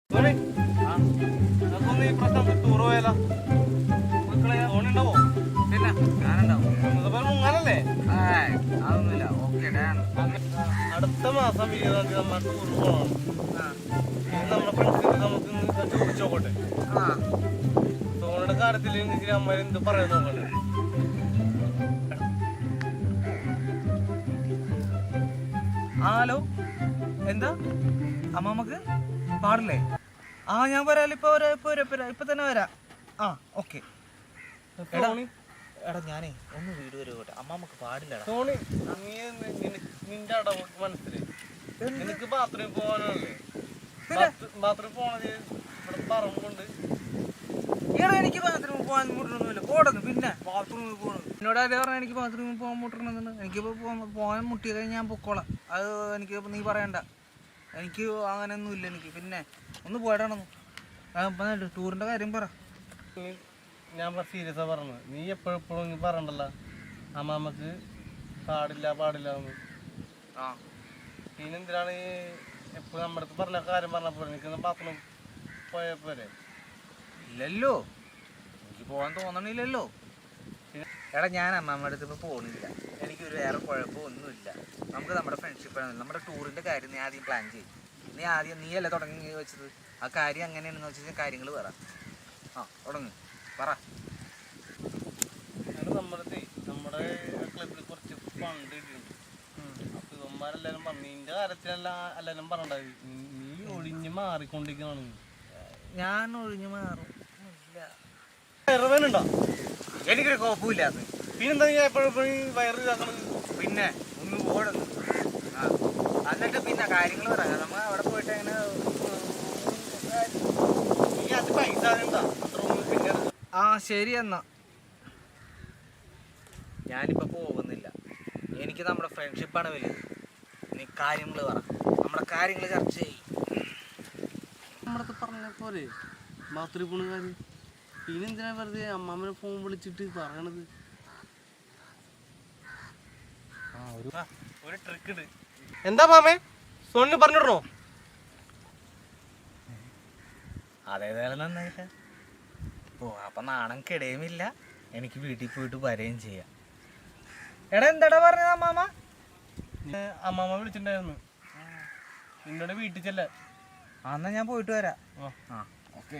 ഈ പ്രശ്നം ടൂർ പോയാലോ? മക്കളെ ഓണുണ്ടാവോ? പിന്നെ ഞാനുണ്ടാവും. മുങ്ങാനല്ലേ? അതൊന്നുമില്ല. ഓക്കെ അടുത്ത മാസം 20-ാം തീയതി നമ്മൾ ടൂർ പോകണം. നമ്മുടെ ഫ്രണ്ട്സിന് നമുക്ക് ചോദിച്ചു നോക്കട്ടെ. സോണിയുടെ കാര്യത്തിൽ അമ്മ എന്ത് പറയാൻ നോക്കട്ടെ. ഹലോ, എന്താ അമ്മമ്മക്ക് പാടില്ലേ? ഞാൻ വരാം. ഇപ്പൊ തന്നെ വരാം. ഓക്കെ. എടാ ഞാനേ ഒന്ന് വീട് വരെ അമ്മമ്മക്ക് പാടില്ല. സോണി, നിന്റെ അടവ് മനസ്സിലായി. എനിക്ക് ബാത്റൂമിൽ പോകാനല്ലേ? ബാത്റൂമിൽ പോണത് ഇവിടെ പറമ്പുണ്ട്. എനിക്ക് ബാത്റൂമിൽ പോകാൻ മുട്ടണമെന്നില്ല. പോടുന്നു. പിന്നെ ബാത്റൂമിൽ പോകണം. എന്നോട് അതേ പറഞ്ഞാൽ എനിക്ക് ബാത്റൂമിൽ പോകാൻ മുട്ടണമെന്നുണ്ട്. എനിക്കിപ്പോൾ പോകാൻ മുട്ടിയ കഴിഞ്ഞ് ഞാൻ പൊക്കോളാം. അത് എനിക്ക് നീ പറയണ്ട. എനിക്ക് അങ്ങനെയൊന്നും ഇല്ല. എനിക്ക് പിന്നെ ഒന്ന് പോയിട്ടാണെന്ന് ടൂറിൻ്റെ കാര്യം പറ. ഞാൻ സീരിയസാ പറഞ്ഞത്. നീ എപ്പോഴും പറയണ്ടല്ലോ അമ്മാമ്മക്ക് പാടില്ല എന്ന്. പിന്നെ എന്തിനാണ് എപ്പോഴും നമ്മുടെ അടുത്ത് പറഞ്ഞ കാര്യം പറഞ്ഞപ്പോൾ എനിക്കൊന്ന് ബാത്റൂം പോയപ്പോരെ? ഇല്ലല്ലോ, എനിക്ക് പോകാൻ തോന്നണില്ലല്ലോ. എടാ ഞാൻ അമ്മമ്മയുടെ അടുത്ത് ഇപ്പോൾ പോകണില്ല. എനിക്കൊരു വേറെ കുഴപ്പമൊന്നുമില്ല. നമുക്ക് നമ്മുടെ ഫ്രണ്ട്ഷിപ്പാണ്. നമ്മുടെ ടൂറിൻ്റെ കാര്യം നീ ആദ്യം പ്ലാൻ ചെയ്യും. നീയല്ലേ തുടങ്ങി വെച്ചത്. ആ കാര്യം അങ്ങനെയാണെന്ന് വെച്ചാൽ കാര്യങ്ങൾ പറ. തുടങ്ങി പറ. നമ്മുടെ ക്ലബിൽ കുറച്ച് ഫണ്ട് കിട്ടിയിട്ടുണ്ട്. അപ്പൊ ഇവന്മാരെല്ലാരും പറഞ്ഞു നിന്റെ കാര്യത്തിലെല്ലാരും പറഞ്ഞിട്ടുണ്ടായി നീ ഒഴിഞ്ഞ് മാറിക്കൊണ്ടിരിക്കണ. ഞാൻ ഒഴിഞ്ഞു മാറും. വയറുവേനുണ്ടോ? എനിക്കൊരു കുഴപ്പമില്ല. പിന്നെന്താ നീ എപ്പോഴും വയറ് ഇതാക്കണത്? പിന്നെ ഒന്ന് പോടുന്നു. എന്നിട്ട് പിന്നെ കാര്യങ്ങൾ പറയാം. നമ്മൾ അവിടെ പോയിട്ട് എങ്ങനെ നീ അത് പൈസ എന്താ പിന്നെ? ശരി എന്നാ. ഞാനിപ്പോൾ പോകുന്നില്ല. എനിക്ക് നമ്മുടെ ഫ്രണ്ട്ഷിപ്പാണ് വലുത്. നീ കാര്യങ്ങൾ പറ. നമ്മുടെ കാര്യങ്ങൾ ചർച്ച ചെയ്യും. നമ്മുടെ പറഞ്ഞ പോലെ ബാത്റൂമിൽ പോണ കാര്യം പിന്നെന്തിനാ വെറുതെ അമ്മാമ്മനെ ഫോൺ വിളിച്ചിട്ട് പറയണത്? ഒരു ട്രിക്ക് ഉണ്ട്. എന്താ മാമേ? സോണിന് പറഞ്ഞിടണോ? അതേതായാലും നന്നായില്ല. അപ്പം നാണം കിടയുമില്ല. എനിക്ക് വീട്ടിൽ പോയിട്ട് വരികയും ചെയ്യാം. എടാ എന്താടാ പറഞ്ഞത് അമ്മാമ്മ? അമ്മാമ്മ വിളിച്ചിട്ടുണ്ടായിരുന്നു നിന്നോട് വീട്ടിൽ ചെല്ല. എന്നാ ഞാൻ പോയിട്ട് വരാം. ഓക്കെ.